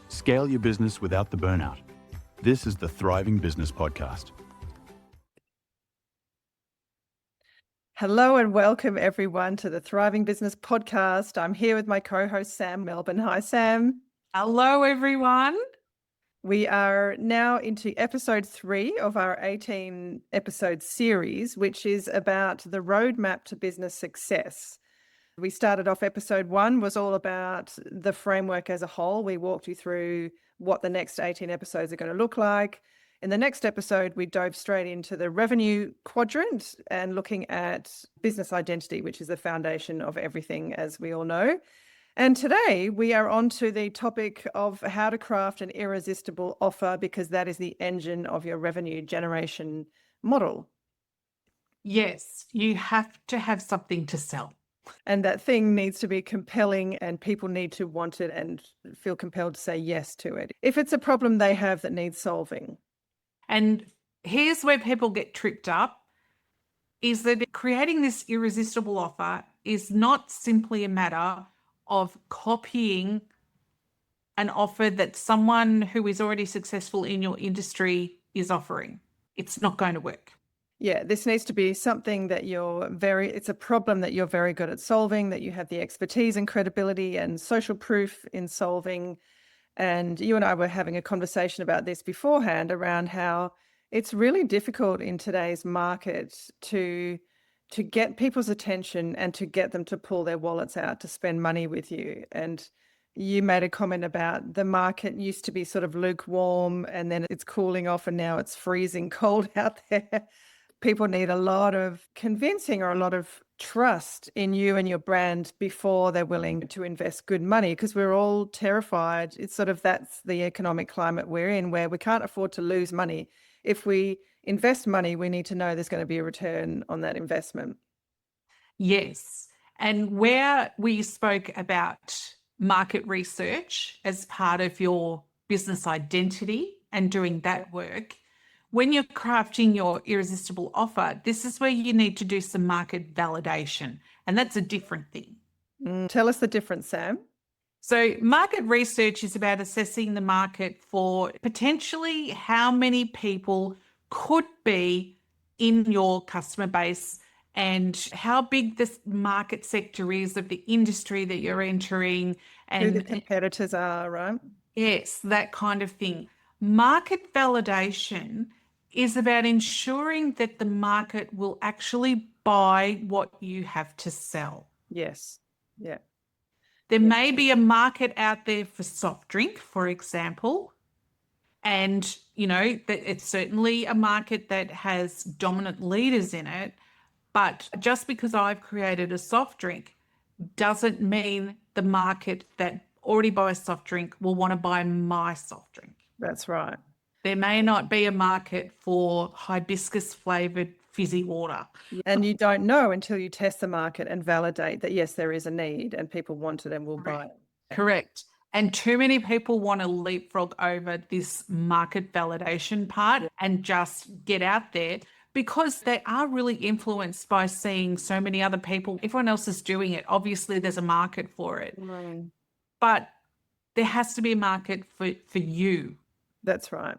Scale your business without the burnout. This is the Thriving Business Podcast. Hello and welcome everyone to the Thriving Business Podcast. I'm here with my co-host Sam Melbourne. Hi, Sam. Hello, everyone. We are now into episode 3 of our 18 episode series, which is about the roadmap to business success. We started off episode 1 was all about the framework as a whole. We walked you through what the next 18 episodes are going to look like. In the next episode, we dove straight into the revenue quadrant and looking at business identity, which is the foundation of everything, as we all know. And today we are on to the topic of how to craft an irresistible offer, because that is the engine of your revenue generation model. Yes, you have to have something to sell. And that thing needs to be compelling and people need to want it and feel compelled to say yes to it. If it's a problem they have that needs solving. And here's where people get tripped up, is that creating this irresistible offer is not simply a matter of copying an offer that someone who is already successful in your industry is offering. It's not going to work. Yeah, this needs to be something that it's a problem that you're very good at solving, that you have the expertise and credibility and social proof in solving. And you and I were having a conversation about this beforehand around how it's really difficult in today's market to get people's attention and to get them to pull their wallets out to spend money with you. And you made a comment about the market used to be sort of lukewarm and then it's cooling off and now it's freezing cold out there. People need a lot of convincing or a lot of trust in you and your brand before they're willing to invest good money, because we're all terrified. It's sort of, that's the economic climate we're in, where we can't afford to lose money. If we invest money, we need to know there's going to be a return on that investment. Yes. And where we spoke about market research as part of your business identity and doing that work, when you're crafting your irresistible offer, this is where you need to do some market validation, and that's a different thing. Tell us the difference, Sam. So market research is about assessing the market for potentially how many people could be in your customer base and how big this market sector is of the industry that you're entering. And who the competitors are, right? Yes, that kind of thing. Market validation is about ensuring that the market will actually buy what you have to sell. Yes. Yeah. There may be a market out there for soft drink, for example, and, that it's certainly a market that has dominant leaders in it, but just because I've created a soft drink doesn't mean the market that already buys soft drink will want to buy my soft drink. That's right. There may not be a market for hibiscus flavored fizzy water. And you don't know until you test the market and validate that, yes, there is a need and people want it and will buy it. Correct. And too many people want to leapfrog over this market validation part and just get out there, because they are really influenced by seeing so many other people. Everyone else is doing it. Obviously, there's a market for it. But there has to be a market for you. That's right.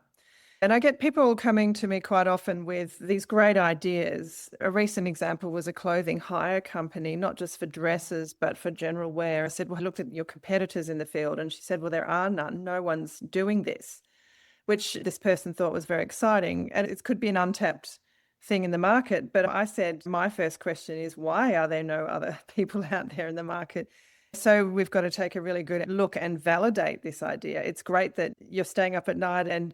And I get people coming to me quite often with these great ideas. A recent example was a clothing hire company, not just for dresses, but for general wear. I said, well, I looked at your competitors in the field, and she said, well, there are none. No one's doing this, which this person thought was very exciting. And it could be an untapped thing in the market. But I said, my first question is, why are there no other people out there in the market? So we've got to take a really good look and validate this idea. It's great that you're staying up at night and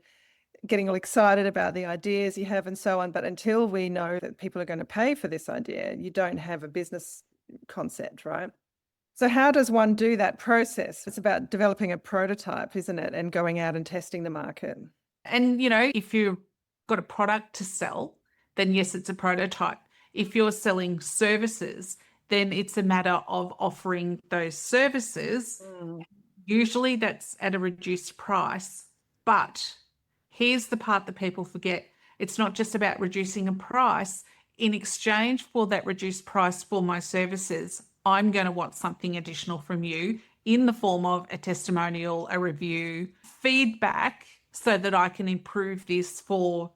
getting all excited about the ideas you have and so on. But until we know that people are going to pay for this idea, you don't have a business concept, right? So how does one do that process? It's about developing a prototype, isn't it? And going out and testing the market. And, if you've got a product to sell, then yes, it's a prototype. If you're selling services, then it's a matter of offering those services. Usually that's at a reduced price, but here's the part that people forget. It's not just about reducing a price. In exchange for that reduced price for my services, I'm going to want something additional from you in the form of a testimonial, a review, feedback, so that I can improve this for,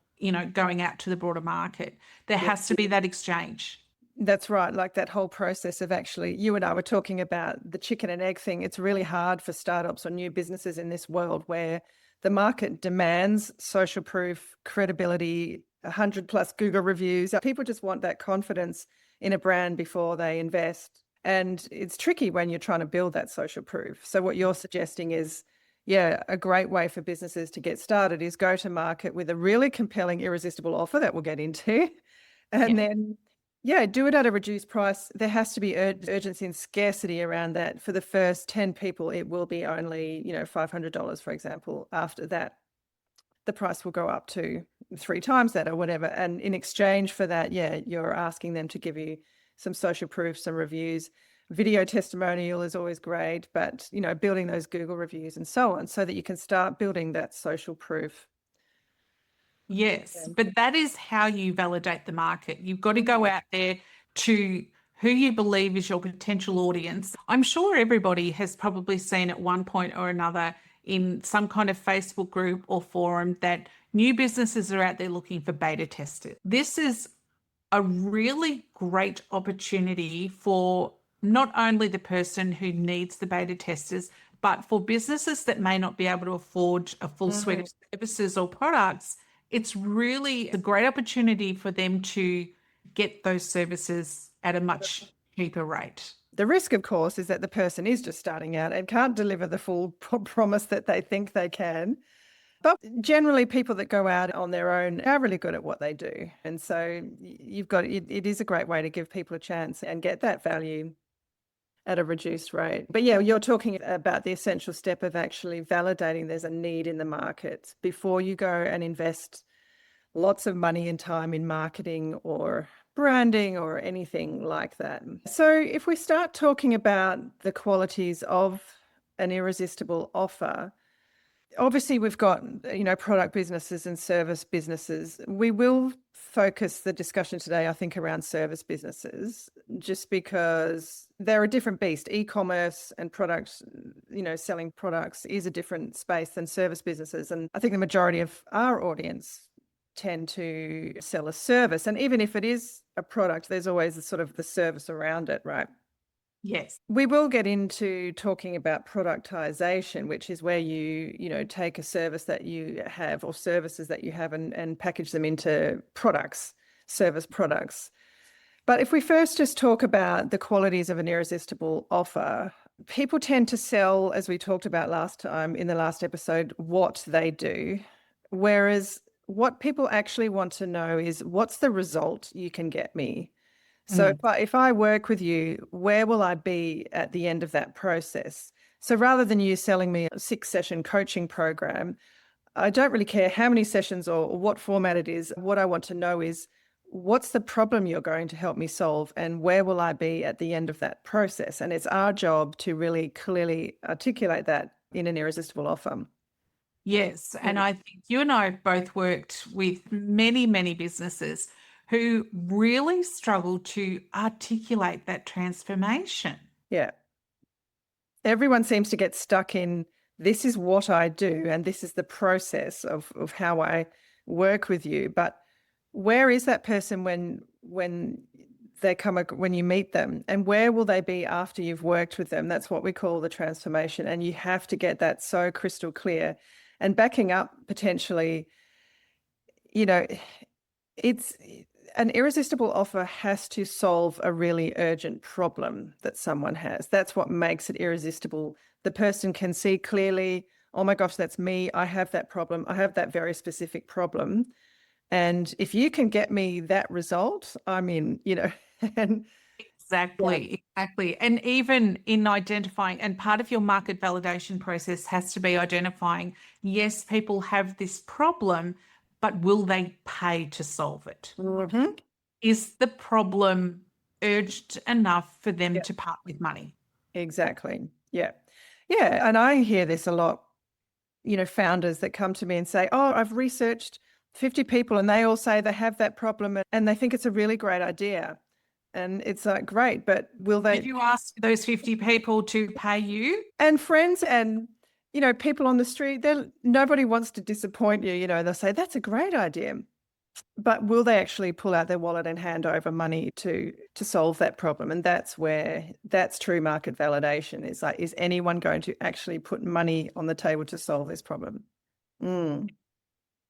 going out to the broader market. There has to be that exchange. That's right. Like that whole process of actually, you and I were talking about the chicken and egg thing. It's really hard for startups or new businesses in this world where the market demands social proof, credibility, 100+ Google reviews. People just want that confidence in a brand before they invest. And it's tricky when you're trying to build that social proof. So what you're suggesting is, a great way for businesses to get started is go to market with a really compelling, irresistible offer that we'll get into. And then do it at a reduced price. There has to be urgency and scarcity around that. For the first 10 people, it will be only, $500, for example. After that, the price will go up to 3 times that or whatever. And in exchange for that, you're asking them to give you some social proof, some reviews. Video testimonial is always great, but, building those Google reviews and so on so that you can start building that social proof. Yes, but that is how you validate the market. You've got to go out there to who you believe is your potential audience. I'm sure everybody has probably seen at one point or another in some kind of Facebook group or forum that new businesses are out there looking for beta testers. This is a really great opportunity for not only the person who needs the beta testers, but for businesses that may not be able to afford a full suite of services or products. It's really a great opportunity for them to get those services at a much cheaper rate. The risk, of course, is that the person is just starting out and can't deliver the full promise that they think they can. But generally, people that go out on their own are really good at what they do. And so it is a great way to give people a chance and get that value at a reduced rate. But you're talking about the essential step of actually validating there's a need in the market before you go and invest lots of money and time in marketing or branding or anything like that. So if we start talking about the qualities of an irresistible offer, obviously we've got, product businesses and service businesses. We will focus the discussion today, I think, around service businesses, just because they're a different beast. E-commerce and products, selling products is a different space than service businesses. And I think the majority of our audience tend to sell a service. And even if it is a product, there's always the service around it, right? Yes. We will get into talking about productization, which is where you take a service that you have or services that you have and package them into products, service products. But if we first just talk about the qualities of an irresistible offer, people tend to sell, as we talked about last time in the last episode, what they do, whereas what people actually want to know is what's the result you can get me. So if I work with you, where will I be at the end of that process? So rather than you selling me a 6-session coaching program, I don't really care how many sessions or what format it is. What I want to know is what's the problem you're going to help me solve and where will I be at the end of that process? And it's our job to really clearly articulate that in an irresistible offer. Yes. And I think you and I have both worked with many, many businesses who really struggle to articulate that transformation. Yeah. Everyone seems to get stuck in, this is what I do, and this is the process of how I work with you. But where is that person when you meet them, and where will they be after you've worked with them? That's what we call the transformation. And you have to get that so crystal clear. And backing up potentially, it's an irresistible offer has to solve a really urgent problem that someone has. That's what makes it irresistible. The person can see clearly, oh my gosh, that's me. I have that problem. I have that very specific problem. And if you can get me that result, I'm in, and Exactly. And even in identifying, and part of your market validation process has to be identifying, yes, people have this problem, but will they pay to solve it? Is the problem urgent enough for them to part with money? Exactly. Yeah. Yeah. And I hear this a lot, founders that come to me and say, oh, I've researched 50 people and they all say they have that problem and they think it's a really great idea. And it's like, great, but will Did they? you ask those 50 people to pay you? And friends and, people on the street, nobody wants to disappoint you. They'll say, that's a great idea. But will they actually pull out their wallet and hand over money to solve that problem? And that's true market validation. Is like, is anyone going to actually put money on the table to solve this problem? And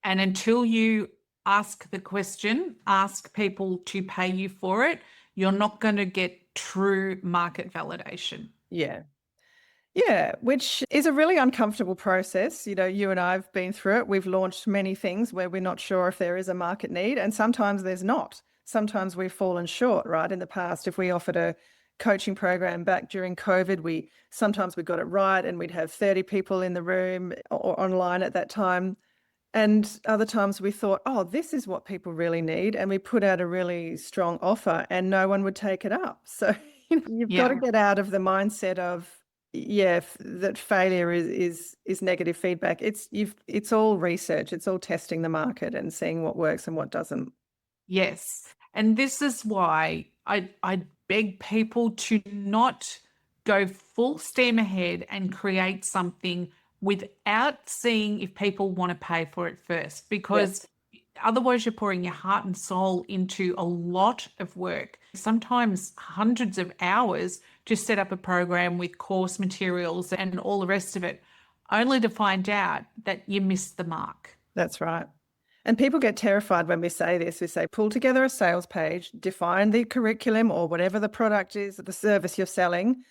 until you ask the question, ask people to pay you for it, you're not going to get true market validation. Yeah. Yeah, which is a really uncomfortable process. You and I have been through it. We've launched many things where we're not sure if there is a market need, and sometimes there's not. Sometimes we've fallen short, right? In the past, if we offered a coaching program back during COVID, sometimes we got it right and we'd have 30 people in the room or online at that time. And other times we thought, oh, this is what people really need. And we put out a really strong offer and no one would take it up. So you've got to get out of the mindset of, that failure is negative feedback. It's all research. It's all testing the market and seeing what works and what doesn't. Yes. And this is why I beg people to not go full steam ahead and create something without seeing if people want to pay for it first, because otherwise you're pouring your heart and soul into a lot of work, sometimes hundreds of hours, to set up a program with course materials and all the rest of it, only to find out that you missed the mark. That's right. And people get terrified when we say this. We say, pull together a sales page, define the curriculum or whatever the product is, the service you're selling,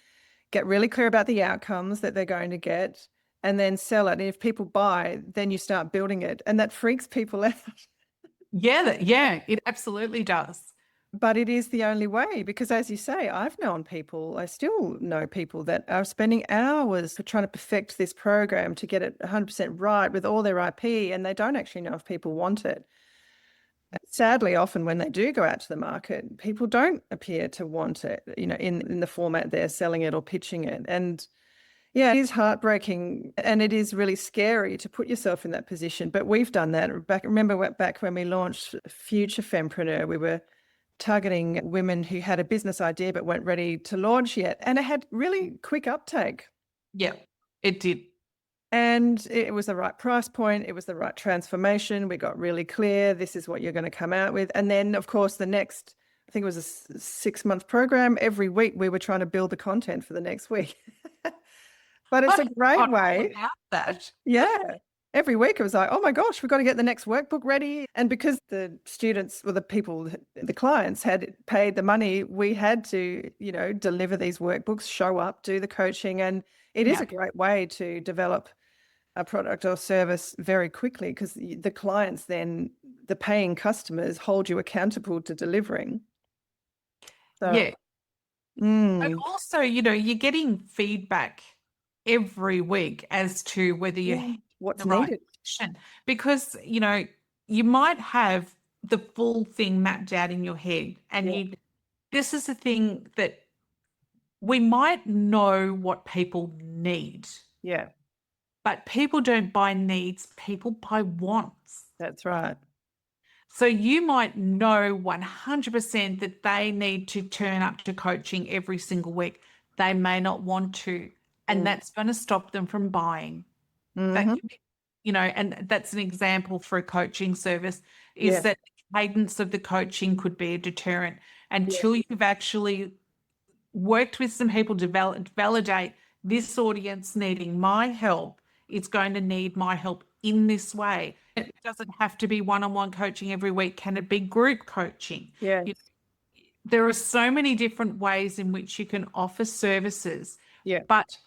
get really clear about the outcomes that they're going to get, and then sell it. And if people buy, then you start building it. And that freaks people out. Yeah, it absolutely does. But it is the only way, because as you say, I still know people that are spending hours trying to perfect this program to get it 100% right with all their IP, and they don't actually know if people want it. Sadly, often when they do go out to the market, people don't appear to want it, in the format they're selling it or pitching it. And yeah, it is heartbreaking and it is really scary to put yourself in that position. But we've done that. Remember back when we launched Future Fempreneur, we were targeting women who had a business idea but weren't ready to launch yet. And it had really quick uptake. Yeah, it did. And it was the right price point. It was the right transformation. We got really clear. This is what you're going to come out with. And then, of course, the next, I think it was a 6-month program. Every week we were trying to build the content for the next week. But it's a great way. About that. Yeah. Every week it was like, oh my gosh, we've got to get the next workbook ready. And because the students or the people, the clients had paid the money, we had to, deliver these workbooks, show up, do the coaching. And it is a great way to develop a product or service very quickly, because the clients then, the paying customers, hold you accountable to delivering. So, yeah. And also, you're getting feedback every week as to whether you're what's the right needed. direction. Because, you might have the full thing mapped out in your head, and this is the thing that we might know what people need. Yeah. But people don't buy needs, people buy wants. That's right. So you might know 100% that they need to turn up to coaching every single week. They may not want to, and that's going to stop them from buying. That could be, and that's an example for a coaching service, is that the cadence of the coaching could be a deterrent until you've actually worked with some people to validate this audience needing my help. It's going to need my help in this way. It doesn't have to be one-on-one coaching every week. Can it be group coaching? Yeah. There are so many different ways in which you can offer services. Yeah. But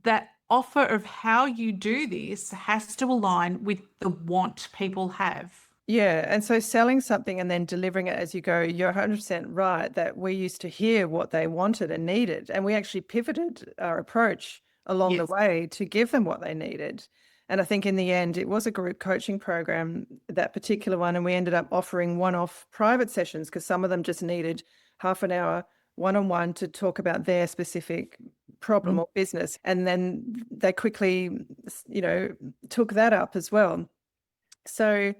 that offer of how you do this has to align with the want people have. Yeah. And so selling something and then delivering it as you go, you're 100% right that we used to hear what they wanted and needed. And we actually pivoted our approach along the way to give them what they needed. And I think in the end, it was a group coaching program, that particular one. And we ended up offering one-off private sessions because some of them just needed half an hour one-on-one to talk about their specific problem or business. And then they quickly, took that up as well. So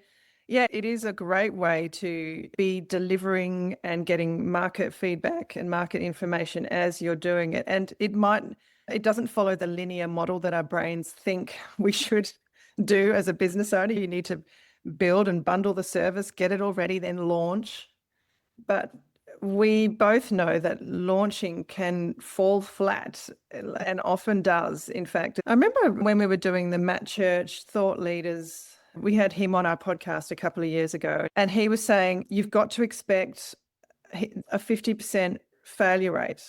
Yeah, it is a great way to be delivering and getting market feedback and market information as you're doing it. And it doesn't follow the linear model that our brains think we should do as a business owner. You need to build and bundle the service, get it all ready, then launch. But we both know that launching can fall flat and often does. In fact, I remember when we were doing the Matt Church Thought Leaders, we had him on our podcast a couple of years ago, and he was saying you've got to expect a 50% failure rate.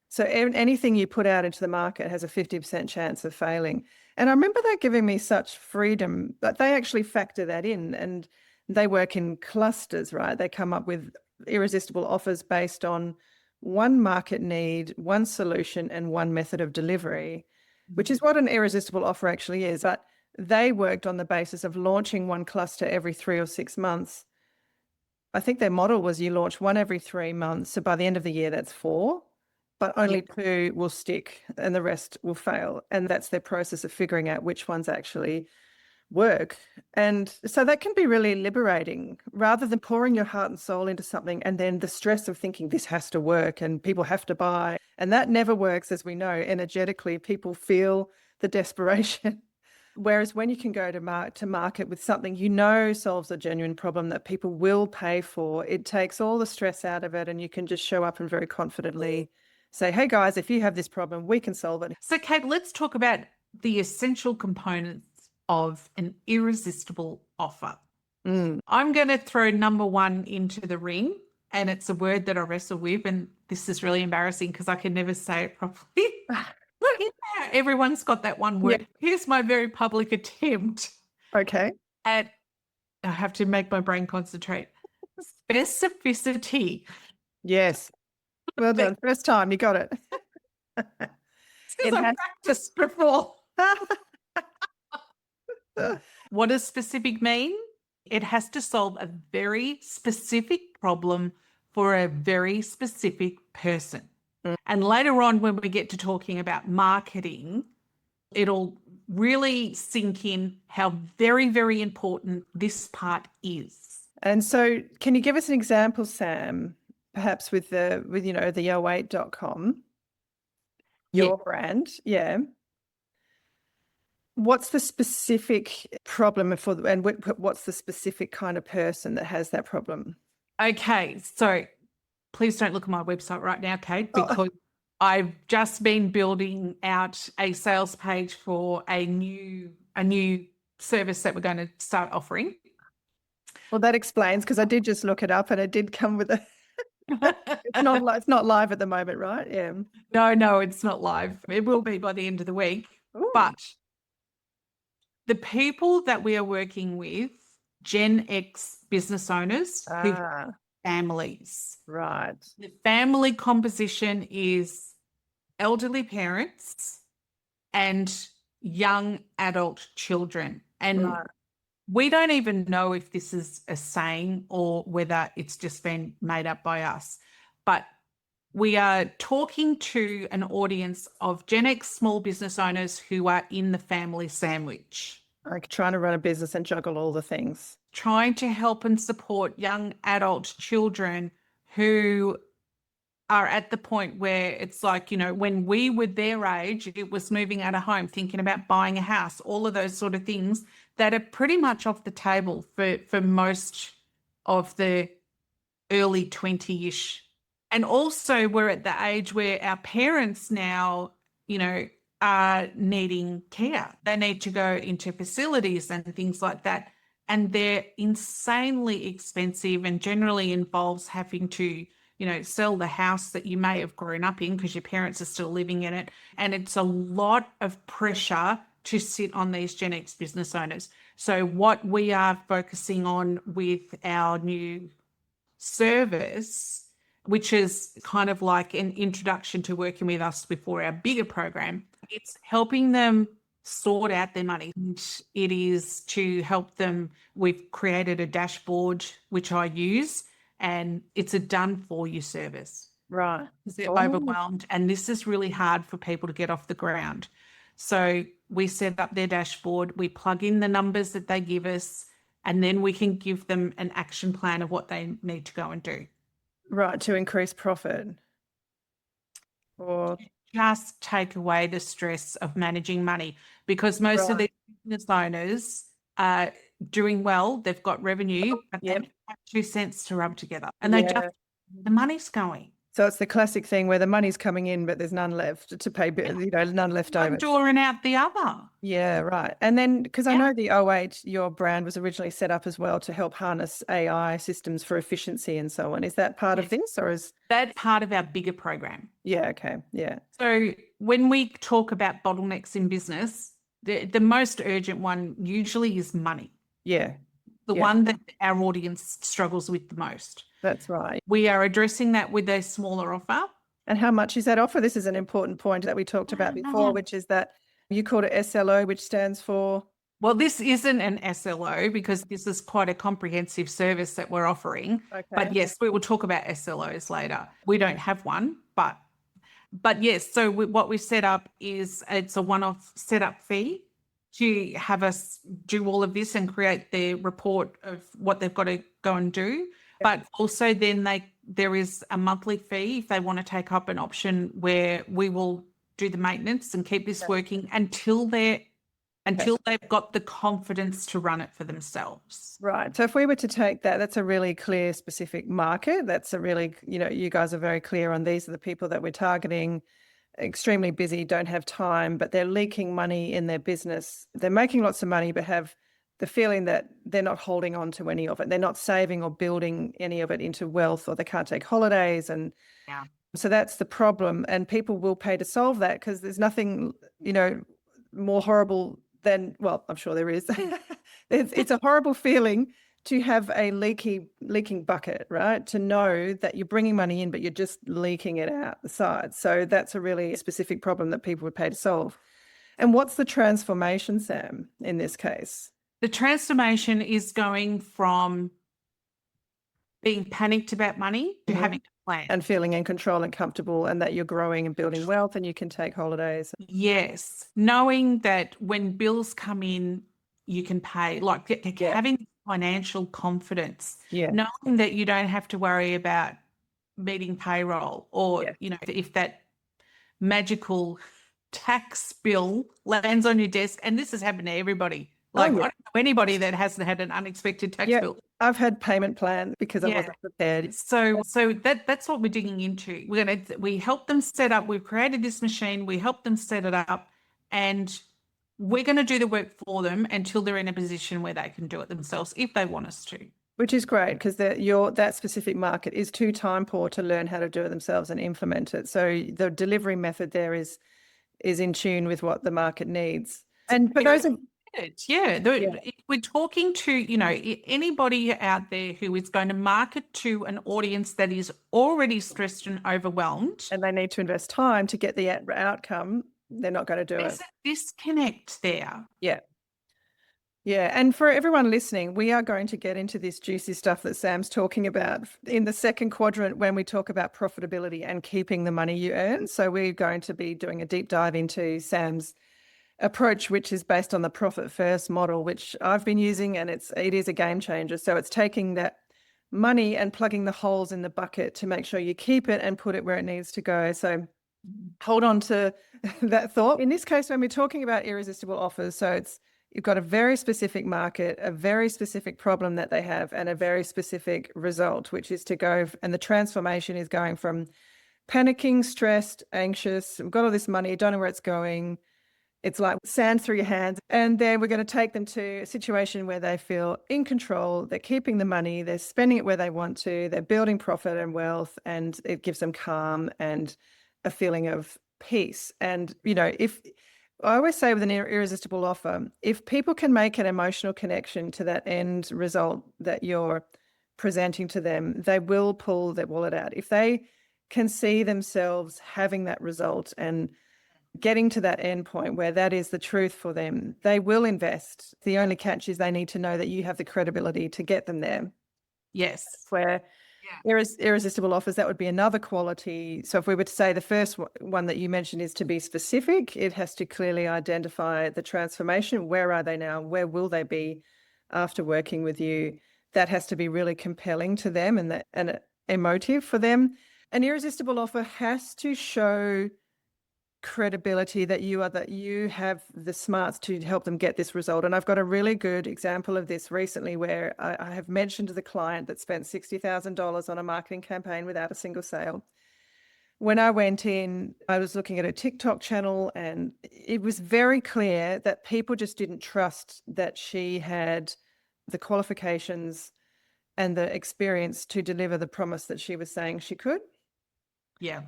So anything you put out into the market has a 50% chance of failing. And I remember that giving me such freedom, but they actually factor that in, and they work in clusters, right? They come up with irresistible offers based on one market need, one solution, and one method of delivery, which is what an irresistible offer actually is. But they worked on the basis of launching one cluster every 3 or 6 months. I think their model was you launch one every 3 months. So by the end of the year, that's 4, but only 2 will stick and the rest will fail. And that's their process of figuring out which ones actually work. And so that can be really liberating, rather than pouring your heart and soul into something and then the stress of thinking this has to work and people have to buy. And that never works, as we know. Energetically, people feel the desperation. Whereas when you can go to market with something you know solves a genuine problem that people will pay for, it takes all the stress out of it, and you can just show up and very confidently say, hey guys, if you have this problem, we can solve it. So, Kate, let's talk about the essential components of an irresistible offer. I'm going to throw number 1 into the ring, and it's a word that I wrestle with, and this is really embarrassing because I can never say it properly. Everyone's got that one word. Yeah. Here's my very public attempt. Okay. I have to make my brain concentrate. Specificity. Yes. Well done. First time, you got it. Because I've practiced before. What does specific mean? It has to solve a very specific problem for a very specific person. And later on, when we get to talking about marketing, it'll really sink in how very, very important this part is. And so can you give us an example, Sam, perhaps with the 08.com, your brand? Yeah. What's the specific problem and what's the specific kind of person that has that problem? Okay, so please don't look at my website right now, Kate, because I've just been building out a sales page for a new service that we're going to start offering. Well, that explains, because I did just look it up and it did come with a it's not live at the moment, right? Yeah. No, it's not live. It will be by the end of the week. Ooh. But the people that we are working with, Gen X business owners who have families. Right. The family composition is elderly parents and young adult children. And we don't even know if this is a saying or whether it's just been made up by us. But we are talking to an audience of Gen X small business owners who are in the family sandwich. Like trying to run a business and juggle all the things. Trying to help and support young adult children who are at the point where it's like, when we were their age, it was moving out of home, thinking about buying a house, all of those sort of things that are pretty much off the table for most of the early 20-ish. And also we're at the age where our parents now, are needing care. They need to go into facilities and things like that. And they're insanely expensive and generally involves having to, sell the house that you may have grown up in because your parents are still living in it. And it's a lot of pressure to sit on these Gen X business owners. So what we are focusing on with our new service, which is kind of like an introduction to working with us before our bigger program, it's helping them sort out their money. It is to help them. We've created a dashboard, which I use, and it's a done for you service. Right. They're overwhelmed, and this is really hard for people to get off the ground. So we set up their dashboard, we plug in the numbers that they give us, and then we can give them an action plan of what they need to go and do. Right, to increase profit. Or Just take away the stress of managing money, because most of Right. these business owners are doing well, they've got revenue, but they Yep. don't have 2 cents to rub together, and they just, the money's going. So it's the classic thing where the money's coming in, but there's none left to pay, none left One over. door and out the other. Yeah, right. And then, because I Yeah. know the O8, your brand was originally set up as well to help harness AI systems for efficiency and so on. Is that part of Yes. this, or is? That's part of our bigger program. Yeah, okay. Yeah. So when we talk about bottlenecks in business, the most urgent one usually is money, Yeah, the Yeah. one that our audience struggles with the most. that's right. We are addressing that with a smaller offer. And how much is that offer? This is an important point that we talked about before, which is that you called it SLO, which stands for? Well, this isn't an SLO because this is quite a comprehensive service that we're offering. Okay. But yes, we will talk about SLOs later. We don't have one, but yes. So what we set up is it's a one-off setup fee to have us do all of this and create the report of what they've got to go and do. But also then there is a monthly fee if they want to take up an option where we will do the maintenance and keep this working until they've got the confidence to run it for themselves. Right. So if we were to take that, that's a really clear, specific market. That's a really, you guys are very clear on these are the people that we're targeting, extremely busy, don't have time, but they're leaking money in their business. They're making lots of money, but have the feeling that they're not holding on to any of it. They're not saving or building any of it into wealth, or they can't take holidays. And so that's the problem. And people will pay to solve that, because there's nothing, more horrible than, well, I'm sure there is. It's a horrible feeling to have a leaking bucket, right? To know that you're bringing money in, but you're just leaking it out the side. So that's a really specific problem that people would pay to solve. And what's the transformation, Sam, in this case? The transformation is going from being panicked about money to having a plan. And feeling in control and comfortable, and that you're growing and building wealth and you can take holidays. Yes. Knowing that when bills come in, you can pay, like having financial confidence, knowing that you don't have to worry about meeting payroll, or, if that magical tax bill lands on your desk, and this has happened to everybody. Like, I don't know anybody that hasn't had an unexpected tax bill. I've had payment plans because I wasn't prepared. So that's what we're digging into. We help them set up. We've created this machine. We help them set it up, and we're going to do the work for them until they're in a position where they can do it themselves if they want us to. Which is great, because that specific market is too time poor to learn how to do it themselves and implement it. So the delivery method there is in tune with what the market needs. And for those we're talking to, anybody out there who is going to market to an audience that is already stressed and overwhelmed, and they need to invest time to get the outcome, they're not going to do it. There's a disconnect there. Yeah. And for everyone listening, we are going to get into this juicy stuff that Sam's talking about in the second quadrant when we talk about profitability and keeping the money you earn. So we're going to be doing a deep dive into Sam's approach, which is based on the profit first model, which I've been using, and it is a game changer. So it's taking that money and plugging the holes in the bucket to make sure you keep it and put it where it needs to go. So hold on to that thought. In this case, when we're talking about irresistible offers, so you've got a very specific market, a very specific problem that they have, and a very specific result, which is to go, and the transformation is going from panicking, stressed, anxious, we've got all this money, don't know where it's going. It's like sand through your hands. And then we're going to take them to a situation where they feel in control, they're keeping the money, they're spending it where they want to, they're building profit and wealth, and it gives them calm and a feeling of peace. And, if I always say with an irresistible offer, if people can make an emotional connection to that end result that you're presenting to them, they will pull their wallet out. If they can see themselves having that result and getting to that end point where that is the truth for them, they will invest. The only catch is they need to know that you have the credibility to get them there. Yes. Where irresistible offers, that would be another quality. So if we were to say the first one that you mentioned is to be specific, it has to clearly identify the transformation. Where are they now? Where will they be after working with you, that has to be really compelling to them and emotive for them. An irresistible offer has to show credibility that you have the smarts to help them get this result. And I've got a really good example of this recently where I have mentioned the client that spent $60,000 on a marketing campaign without a single sale. When I went in, I was looking at a TikTok channel, and it was very clear that people just didn't trust that she had the qualifications and the experience to deliver the promise that she was saying she could. Yeah.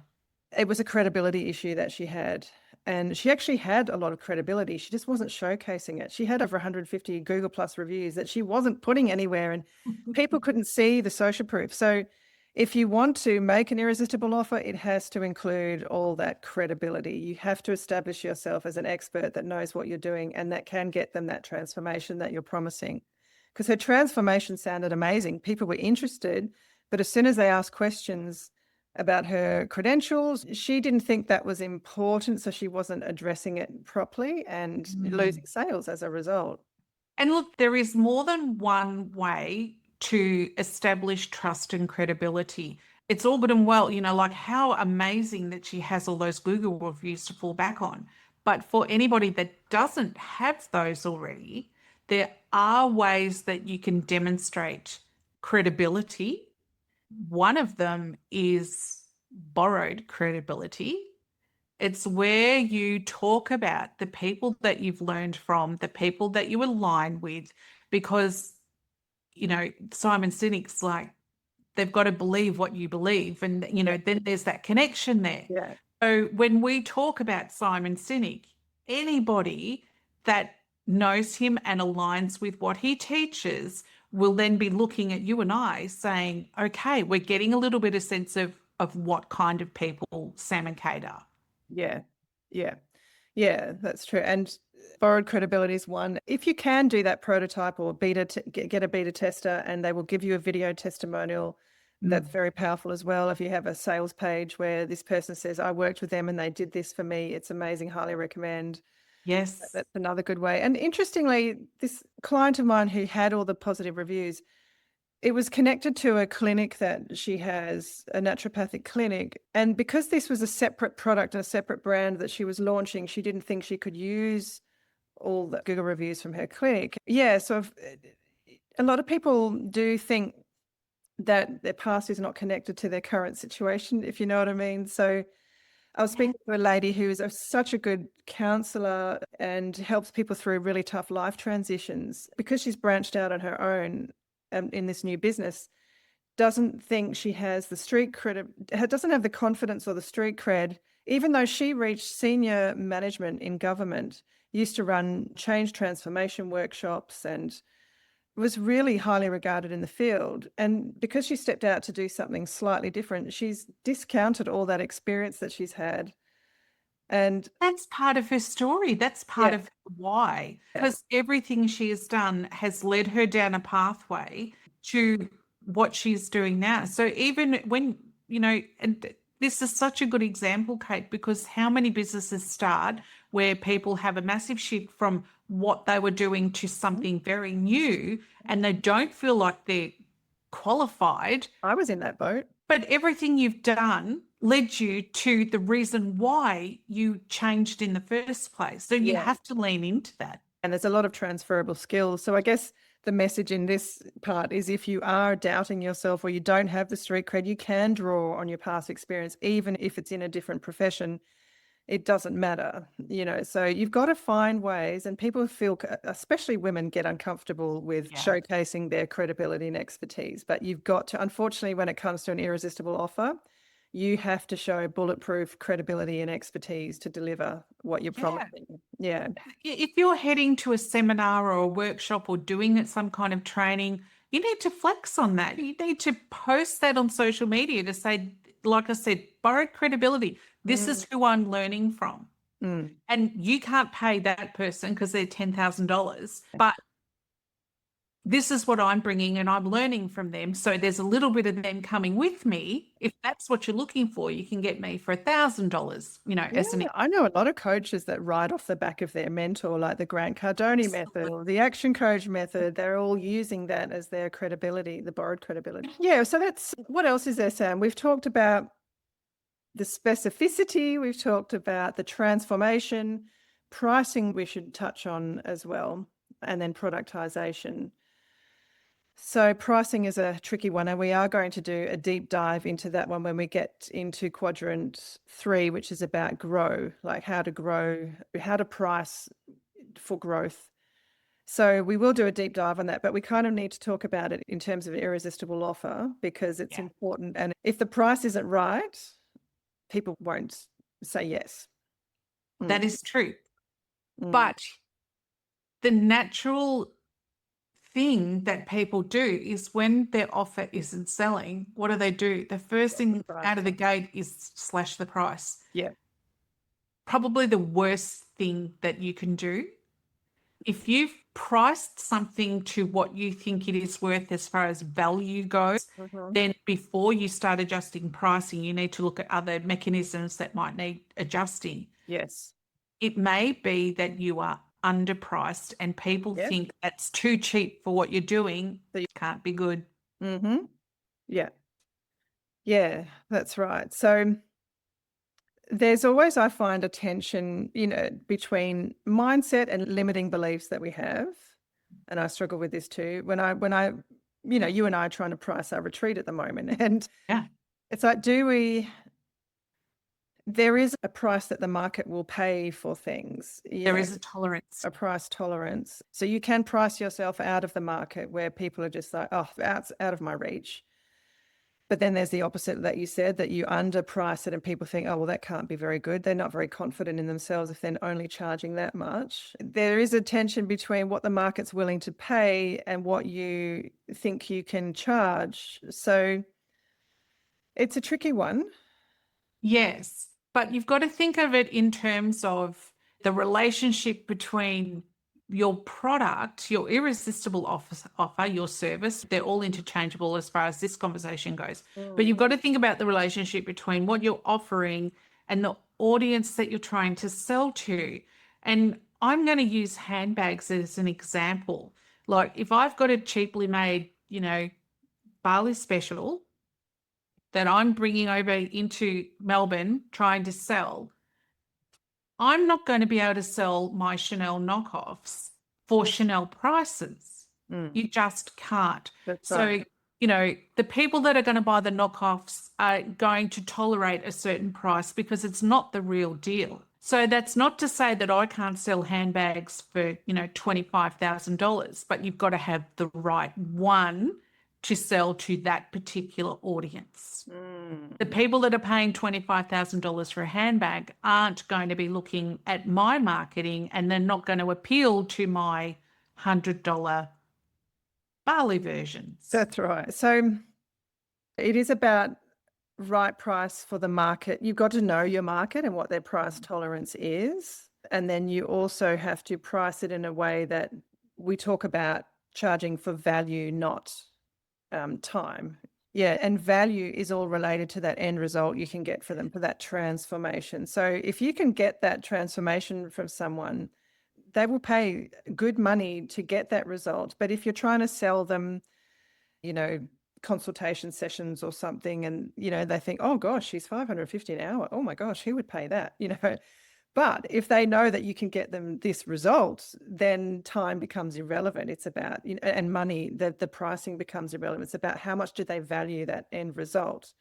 It was a credibility issue that she had. And she actually had a lot of credibility. She just wasn't showcasing it. She had over 150 Google Plus reviews that she wasn't putting anywhere, and people couldn't see the social proof. So if you want to make an irresistible offer, it has to include all that credibility. You have to establish yourself as an expert that knows what you're doing and that can get them that transformation that you're promising. Because her transformation sounded amazing. People were interested, but as soon as they asked questions about her credentials, she didn't think that was important, so she wasn't addressing it properly and losing sales as a result. And look, there is more than one way to establish trust and credibility. It's all good and well, like how amazing that she has all those Google reviews to fall back on. But for anybody that doesn't have those already, there are ways that you can demonstrate credibility. One of them is borrowed credibility. It's where you talk about the people that you've learned from, the people that you align with, because, Simon Sinek's like, they've got to believe what you believe. And, then there's that connection there. Yeah. So when we talk about Simon Sinek, anybody that knows him and aligns with what he teaches will then be looking at you and I saying, okay, we're getting a little bit of sense of what kind of people Sam and Kate are. Yeah, that's true. And borrowed credibility is one. If you can do that prototype or get a beta tester, and they will give you a video testimonial, that's very powerful as well. If you have a sales page where this person says, I worked with them and they did this for me, it's amazing, highly recommend. Yes. That's another good way. And interestingly, this client of mine who had all the positive reviews, it was connected to a clinic that she has, a naturopathic clinic. And because this was a separate product and a separate brand that she was launching, she didn't think she could use all the Google reviews from her clinic. Yeah, so a lot of people do think that their past is not connected to their current situation, if you know what I mean. So I was speaking to a lady who is such a good counselor and helps people through really tough life transitions. Because she's branched out on her own in this new business, doesn't think she has the street cred, doesn't have the confidence or the street cred, even though she reached senior management in government, used to run change transformation workshops and was really highly regarded in the field. And because she stepped out to do something slightly different, she's discounted all that experience that she's had. And that's part of her story. That's part of why, because everything she has done has led her down a pathway to what she's doing now. So even when, and this is such a good example, Kate, because how many businesses start where people have a massive shift from what they were doing to something very new, and they don't feel like they're qualified. I was in that boat. But everything you've done led you to the reason why you changed in the first place. So you have to lean into that. And there's a lot of transferable skills. So I guess the message in this part is, if you are doubting yourself or you don't have the street cred, you can draw on your past experience, even if it's in a different profession. It doesn't matter, so you've got to find ways, and people feel, especially women, get uncomfortable with showcasing their credibility and expertise. But you've got to, unfortunately, when it comes to an irresistible offer, you have to show bulletproof credibility and expertise to deliver what you're promising. Yeah. If you're heading to a seminar or a workshop or doing some kind of training, you need to flex on that. You need to post that on social media to say, like I said, borrowed credibility. This is who I'm learning from. And you can't pay that person because they're $10,000, but this is what I'm bringing and I'm learning from them. So there's a little bit of them coming with me. If that's what you're looking for, you can get me for $1,000, as an I know a lot of coaches that ride off the back of their mentor, like the Grant Cardone method or the action coach method. They're all using that as their credibility, the borrowed credibility. Yeah. So that's, what else is there, Sam? We've talked about the specificity. We've talked about the transformation. Pricing we should touch on as well. And then productization. So pricing is a tricky one, and we are going to do a deep dive into that one when we get into quadrant 3, which is about grow, like how to grow, how to price for growth. So we will do a deep dive on that, but we kind of need to talk about it in terms of irresistible offer because it's important. And if the price isn't right, people won't say yes. That is true. But the natural thing that people do is when their offer isn't selling, what do? The first thing out of the gate is slash the price. Yeah. Probably the worst thing that you can do. If you've priced something to what you think it is worth as far as value goes, then before you start adjusting pricing, you need to look at other mechanisms that might need adjusting. Yes. It may be that you are underpriced and people think that's too cheap for what you're doing. So you can't be good. Yeah. Yeah, that's right. So there's always, I find, a tension, between mindset and limiting beliefs that we have. And I struggle with this too. When I, you and I are trying to price our retreat at the moment. And it's like, there is a price that the market will pay for things. There is a tolerance. A price tolerance. So you can price yourself out of the market where people are just like, oh, that's out of my reach. But then there's the opposite that you said, that you underprice it and people think, oh, well, that can't be very good. They're not very confident in themselves if they're only charging that much. There is a tension between what the market's willing to pay and what you think you can charge. So it's a tricky one. Yes, but you've got to think of it in terms of the relationship between your product, your irresistible offer, your service. They're all interchangeable as far as this conversation goes. But you've got to think about the relationship between what you're offering and the audience that you're trying to sell to. And I'm going to use handbags as an example. Like if I've got a cheaply made, Bali special that I'm bringing over into Melbourne trying to sell, I'm not going to be able to sell my Chanel knockoffs for Chanel prices. You just can't. That's so, right. The people that are going to buy the knockoffs are going to tolerate a certain price because it's not the real deal. So that's not to say that I can't sell handbags for, $25,000, but you've got to have the right one to sell to that particular audience. The people that are paying $25,000 for a handbag aren't going to be looking at my marketing and they're not going to appeal to my $100 Bali versions. That's right. So it is about right price for the market. You've got to know your market and what their price tolerance is. And then you also have to price it in a way that we talk about charging for value, not time. Yeah, and value is all related to that end result you can get for them, for that transformation. So if you can get that transformation from someone, they will pay good money to get that result. But if you're trying to sell them, consultation sessions or something, and, they think, oh gosh, she's $550 an hour. Oh my gosh, who would pay that? But if they know that you can get them this result, then time becomes irrelevant. It's about, and money, the pricing becomes irrelevant. It's about how much do they value that end result.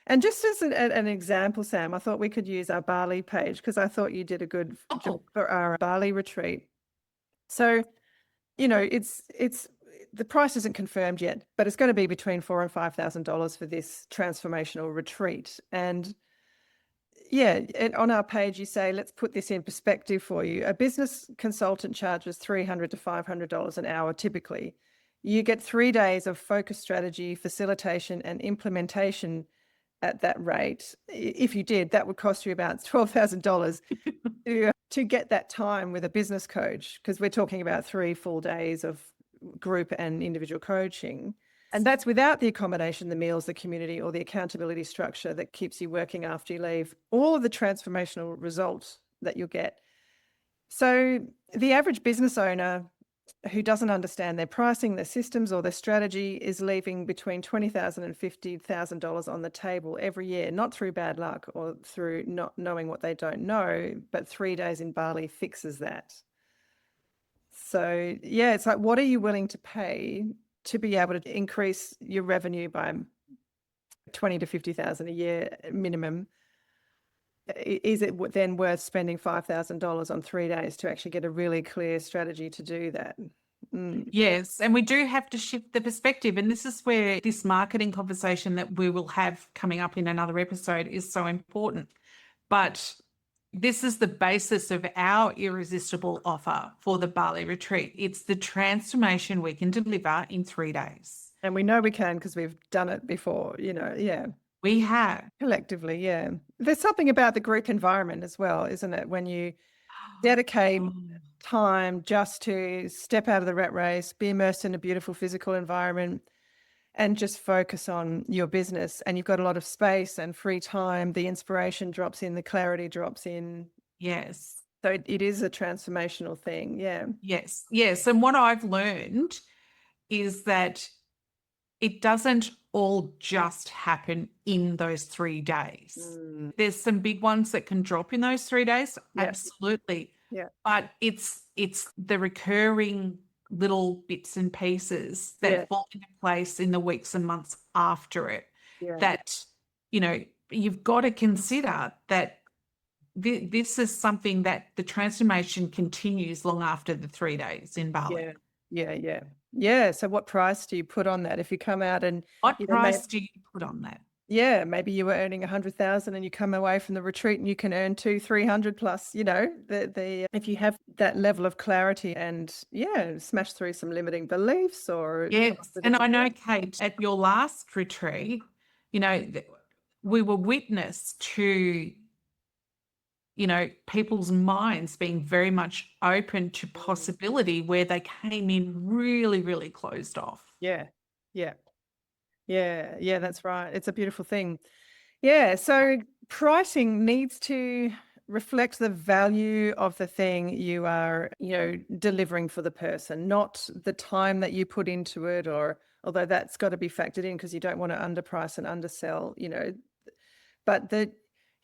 And just as an example, Sam, I thought we could use our Bali page because I thought you did a good job for our Bali retreat. So, it's the price isn't confirmed yet, but it's going to be between $4,000 and $5,000 for this transformational retreat. And on our page, you say, let's put this in perspective for you. A business consultant charges $300 to $500 an hour typically. You get 3 days of focus strategy, facilitation, and implementation at that rate. If you did, that would cost you about $12,000 to get that time with a business coach, because we're talking about 3 full days of group and individual coaching. And that's without the accommodation, the meals, the community, or the accountability structure that keeps you working after you leave, all of the transformational results that you'll get. So the average business owner who doesn't understand their pricing, their systems, or their strategy is leaving between $20,000 and $50,000 on the table every year, not through bad luck or through not knowing what they don't know, but 3 days in Bali fixes that. So yeah, it's like, what are you willing to pay to be able to increase your revenue by 20 to 50,000 a year minimum? Is it then worth spending $5,000 on 3 days to actually get a really clear strategy to do that? Yes, and we do have to shift the perspective. And this is where this marketing conversation that we will have coming up in another episode is so important. But this is the basis of our irresistible offer for the Bali retreat. It's the transformation we can deliver in 3 days. And we know we can because we've done it before, yeah. We have. Collectively, yeah. There's something about the group environment as well, isn't it? When you dedicate time just to step out of the rat race, be immersed in a beautiful physical environment, and just focus on your business, and you've got a lot of space and free time, the inspiration drops in, the clarity drops in. Yes. So it is a transformational thing. Yeah. Yes. Yes. And what I've learned is that it doesn't all just happen in those 3 days. There's some big ones that can drop in those 3 days. Yeah. Absolutely. Yeah. But it's the recurring little bits and pieces that fall into place in the weeks and months after it that, you've got to consider that this is something that the transformation continues long after the 3 days in Bali. Yeah. So what price do you put on that? If you come out and What price do you put on that? Yeah, maybe you were earning 100,000 and you come away from the retreat and you can earn 200-300 plus, if you have that level of clarity and smash through some limiting beliefs or. Yes. And I know, Kate, at your last retreat, we were witness to, people's minds being very much open to possibility where they came in really, really closed off. Yeah, that's right. It's a beautiful thing. Yeah, so pricing needs to reflect the value of the thing you are, delivering for the person, not the time that you put into it, or although that's got to be factored in because you don't want to underprice and undersell, but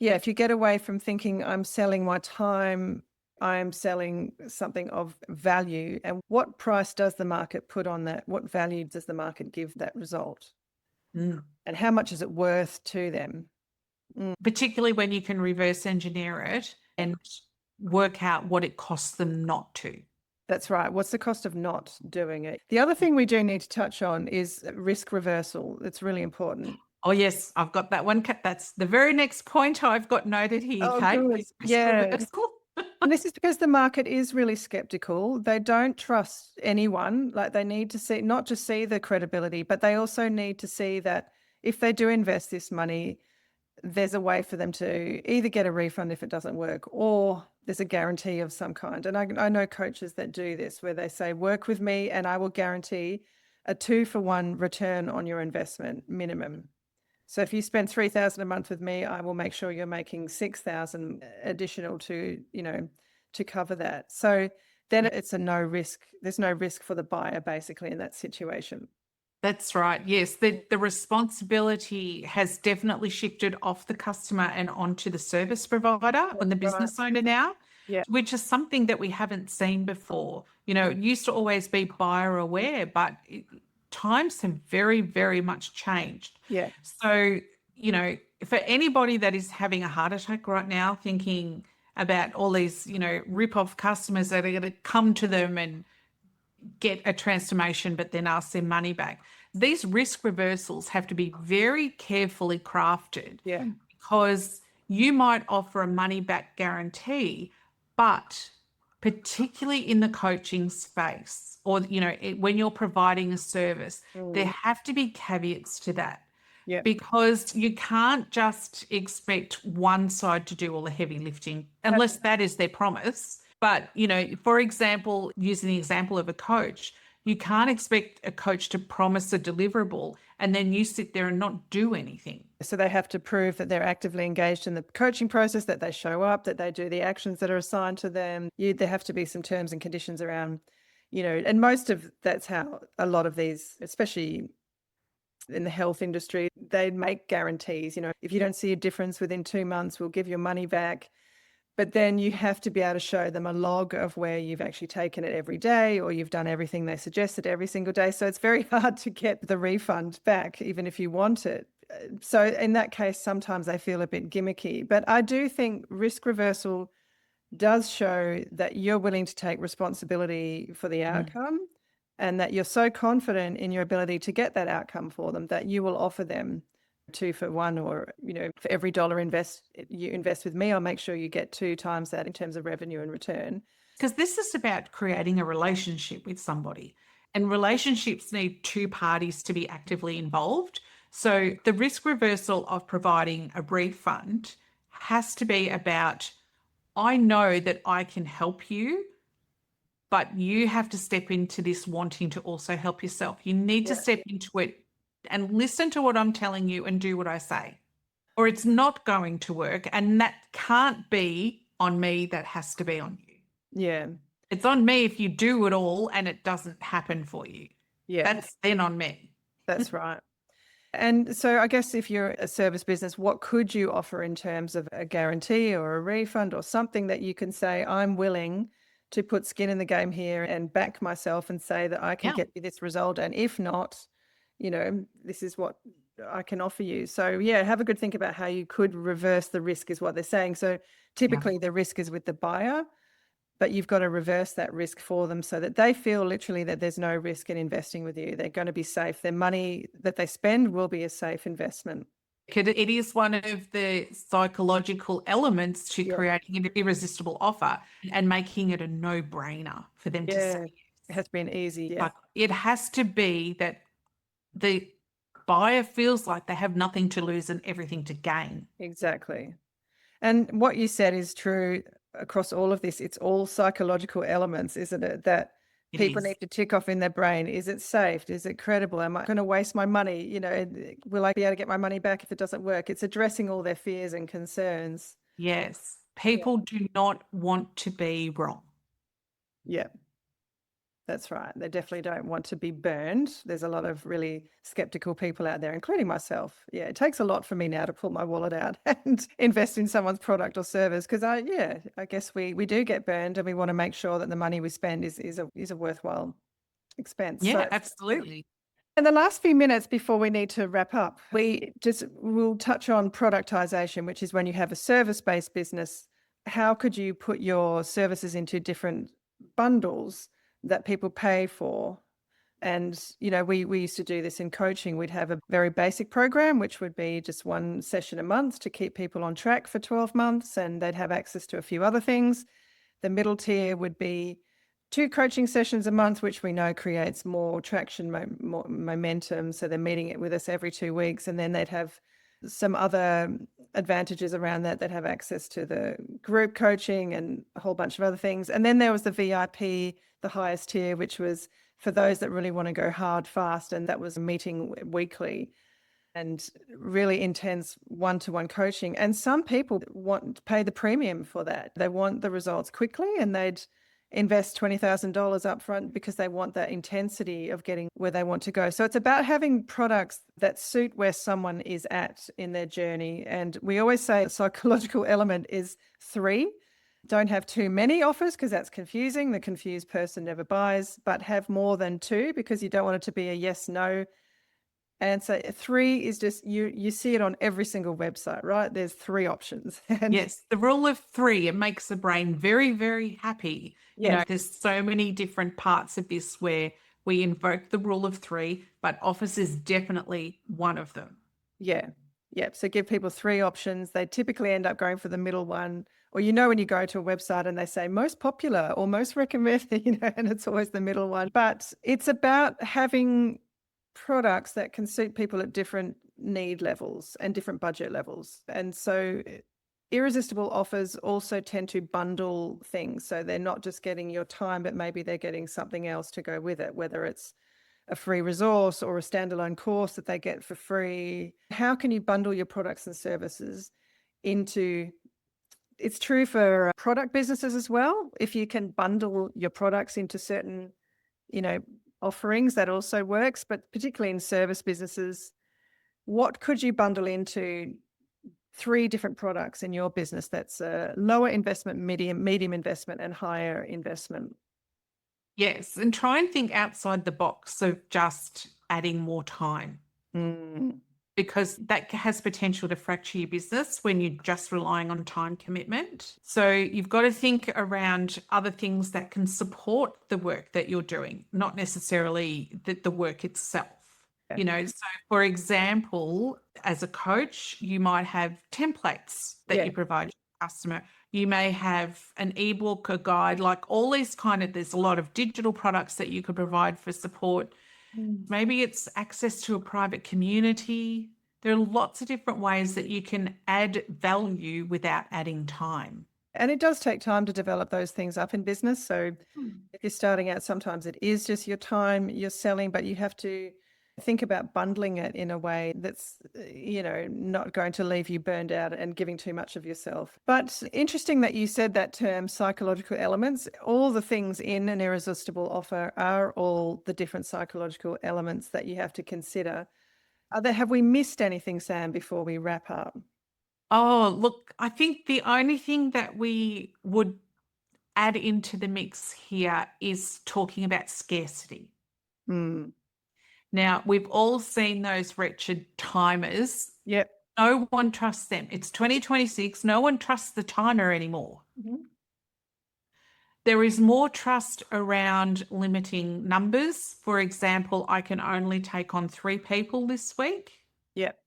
if you get away from thinking I'm selling my time, I'm selling something of value, and what price does the market put on that? What value does the market give that result? And how much is it worth to them? Particularly when you can reverse engineer it and work out what it costs them not to. That's right. What's the cost of not doing it? The other thing we do need to touch on is risk reversal. It's really important. Oh, yes, I've got that one. That's the very next point I've got noted here, Kate. Good. Risk reversal. And this is because the market is really skeptical. They don't trust anyone. Like, they need to see, not just see the credibility, but they also need to see that if they do invest this money, there's a way for them to either get a refund if it doesn't work, or there's a guarantee of some kind. And I know coaches that do this, where they say, work with me and I will guarantee a 2-for-1 return on your investment minimum. So if you spend $3,000 a month with me, I will make sure you're making $6,000 additional to cover that. So then it's a no risk. There's no risk for the buyer basically in that situation. That's right. Yes, the responsibility has definitely shifted off the customer and onto the service provider and the business owner now, which is something that we haven't seen before. It used to always be buyer aware, but times have very, very much changed. Yeah. So, for anybody that is having a heart attack right now, thinking about all these, rip-off customers that are going to come to them and get a transformation, but then ask their money back. These risk reversals have to be very carefully crafted. Yeah. Because you might offer a money back guarantee, but particularly in the coaching space, or when you're providing a service, there have to be caveats to that. Yeah. Because you can't just expect one side to do all the heavy lifting unless that is their promise. But, for example, using the example of a coach, You can't expect a coach to promise a deliverable and then you sit there and not do anything. So they have to prove that they're actively engaged in the coaching process, that they show up, that they do the actions that are assigned to them. There have to be some terms and conditions around, and that's how a lot of these, especially in the health industry, they make guarantees. If you don't see a difference within 2 months, we'll give your money back. But then you have to be able to show them a log of where you've actually taken it every day, or you've done everything they suggested every single day. So it's very hard to get the refund back, even if you want it. So in that case, sometimes they feel a bit gimmicky. But I do think risk reversal does show that you're willing to take responsibility for the outcome, and that you're so confident in your ability to get that outcome for them that you will offer them 2 for 1, or for every dollar you invest with me, I'll make sure you get 2 times that in terms of revenue and return. Because this is about creating a relationship with somebody, and relationships need 2 parties to be actively involved. So the risk reversal of providing a refund has to be about, I know that I can help you, but you have to step into this wanting to also help yourself. You need to step into it and listen to what I'm telling you and do what I say, or it's not going to work. And that can't be on me. That has to be on you. Yeah. It's on me if you do it all and it doesn't happen for you. Yeah. That's then on me. That's right. And so I guess if you're a service business, what could you offer in terms of a guarantee or a refund, or something that you can say, I'm willing to put skin in the game here and back myself and say that I can get you this result. And if not, this is what I can offer you. So have a good think about how you could reverse the risk, is what they're saying. So typically the risk is with the buyer, but you've got to reverse that risk for them so that they feel literally that there's no risk in investing with you. They're going to be safe. Their money that they spend will be a safe investment. It is one of the psychological elements to creating an irresistible offer and making it a no-brainer for them to say yes. It has been easy. But it has to be that the buyer feels like they have nothing to lose and everything to gain. Exactly. And what you said is true across all of this. It's all psychological elements, isn't it? That people need to tick off in their brain. Is it safe? Is it credible? Am I going to waste my money? Will I be able to get my money back if it doesn't work? It's addressing all their fears and concerns. Yes. People do not want to be wrong. Yeah. That's right. They definitely don't want to be burned. There's a lot of really skeptical people out there, including myself. Yeah, it takes a lot for me now to pull my wallet out and invest in someone's product or service, because I guess we do get burned, and we want to make sure that the money we spend is a worthwhile expense. Yeah, So, absolutely. in the last few minutes before we need to wrap up, we'll touch on productization, which is when you have a service-based business. How could you put your services into different bundles that people pay for? And, we used to do this in coaching. We'd have a very basic program, which would be just 1 session a month to keep people on track for 12 months, and they'd have access to a few other things. The middle tier would be 2 coaching sessions a month, which we know creates more traction, more momentum. So they're meeting it with us every 2 weeks, and then they'd have some other advantages around that. They'd have access to the group coaching and a whole bunch of other things. And then there was the VIP, the highest tier, which was for those that really want to go hard, fast. And that was a meeting weekly and really intense one-to-one coaching. And some people want to pay the premium for that. They want the results quickly, and they'd invest $20,000 up front because they want that intensity of getting where they want to go. So it's about having products that suit where someone is at in their journey. And we always say the psychological element is 3. Don't have too many offers because that's confusing. The confused person never buys, but have more than 2 because you don't want it to be a yes, no answer. 3 is just, you see it on every single website, right? There's 3 options. And yes, the rule of 3, it makes the brain very, very happy. Yes. There's so many different parts of this where we invoke the rule of 3, but office is definitely one of them. Yeah. So give people 3 options. They typically end up going for the middle one. Or when you go to a website and they say most popular or most recommended, and it's always the middle one. But it's about having products that can suit people at different need levels and different budget levels. And so irresistible offers also tend to bundle things. So they're not just getting your time, but maybe they're getting something else to go with it, whether it's a free resource or a standalone course that they get for free. How can you bundle your products and services into, it's true for product businesses as well. If you can bundle your products into certain, offerings, that also works, but particularly in service businesses, what could you bundle into 3 different products in your business that's a lower investment, medium investment, and higher investment? Yes, and try and think outside the box of just adding more time, because that has potential to fracture your business when you're just relying on time commitment. So you've got to think around other things that can support the work that you're doing, not necessarily the work itself. So for example, as a coach, you might have templates that you provide your customer. You may have an ebook, a guide, like all these there's a lot of digital products that you could provide for support. Maybe it's access to a private community. There are lots of different ways that you can add value without adding time. And it does take time to develop those things up in business. So if you're starting out, sometimes it is just your time you're selling, but you have to think about bundling it in a way that's, not going to leave you burned out and giving too much of yourself. But interesting that you said that term, psychological elements. All the things in an irresistible offer are all the different psychological elements that you have to consider. Have we missed anything, Sam, before we wrap up? Oh, look, I think the only thing that we would add into the mix here is talking about scarcity. Now, we've all seen those wretched timers. Yep. No one trusts them. It's 2026. No one trusts the timer anymore. There is more trust around limiting numbers. For example, I can only take on 3 people this week. Yep.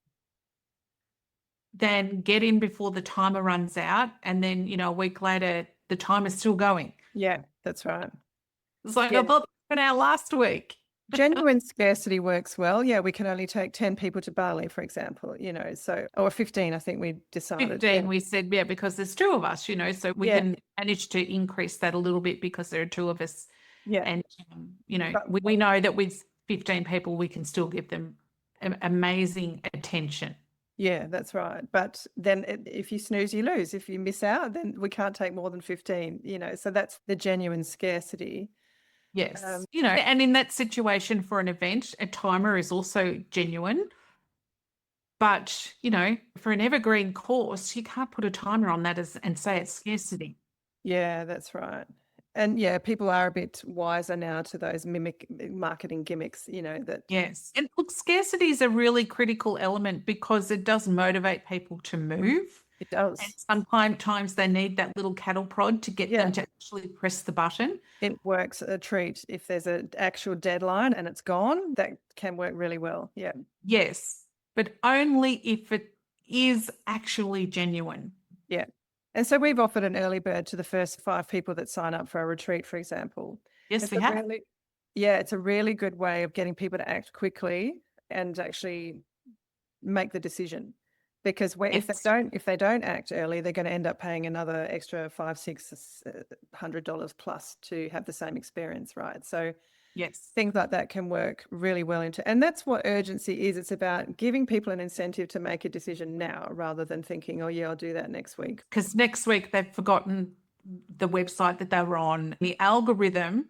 Then get in before the timer runs out. And then, a week later, the timer's still going. Yeah, that's right. It's like, I thought it was out last week. Genuine scarcity works well. Yeah, we can only take 10 people to Bali, for example, or 15, I think we decided. 15, we said, because there's 2 of us, so we can manage to increase that a little bit because there are 2 of us. Yeah. And, we know that with 15 people, we can still give them amazing attention. Yeah, that's right. But then if you snooze, you lose. If you miss out, then we can't take more than 15, so that's the genuine scarcity. Yes. And in that situation for an event, a timer is also genuine. But, for an evergreen course, you can't put a timer on that and say it's scarcity. Yeah, that's right. And people are a bit wiser now to those mimic marketing gimmicks, that. Yes. And look, scarcity is a really critical element because it does motivate people to move. It does. And sometimes they need that little cattle prod to get them to actually press the button. It works a treat. If there's an actual deadline and it's gone, that can work really well. Yeah. Yes, but only if it is actually genuine. Yeah. And so we've offered an early bird to the first 5 people that sign up for a retreat, for example. Yes, we have. It's a really good way of getting people to act quickly and actually make the decision. Because if they don't act early, they're going to end up paying another extra $500-$600 plus to have the same experience, right? So things like that can work really well and that's what urgency is. It's about giving people an incentive to make a decision now rather than thinking, oh yeah, I'll do that next week. Because next week they've forgotten the website that they were on. The algorithm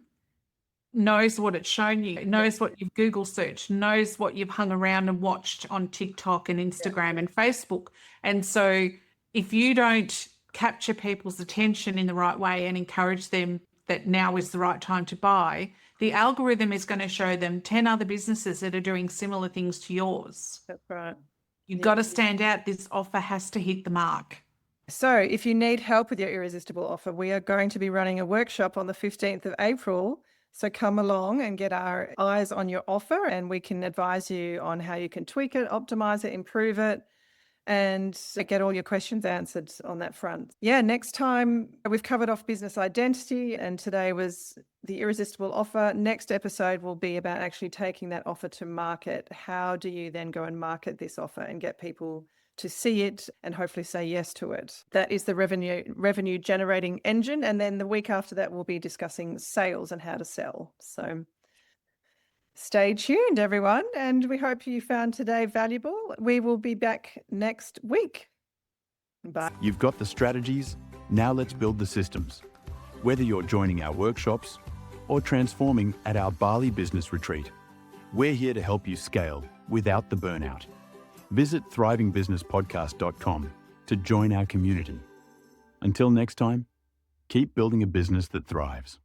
knows what it's shown you, knows what you've Google searched, knows what you've hung around and watched on TikTok and Instagram and Facebook. And so if you don't capture people's attention in the right way and encourage them that now is the right time to buy, the algorithm is going to show them 10 other businesses that are doing similar things to yours. That's right. You've got to stand out. This offer has to hit the mark. So if you need help with your irresistible offer, we are going to be running a workshop on the 15th of April. So come along and get our eyes on your offer and we can advise you on how you can tweak it, optimize it, improve it, and get all your questions answered on that front. Yeah, next time we've covered off business identity and today was the irresistible offer. Next episode will be about actually taking that offer to market. How do you then go and market this offer and get people to see it and hopefully say yes to it. That is the revenue generating engine. And then the week after that, we'll be discussing sales and how to sell. So stay tuned, everyone. And we hope you found today valuable. We will be back next week. Bye. You've got the strategies, now let's build the systems. Whether you're joining our workshops or transforming at our Bali Business Retreat, we're here to help you scale without the burnout. Visit thrivingbusinesspodcast.com to join our community. Until next time, keep building a business that thrives.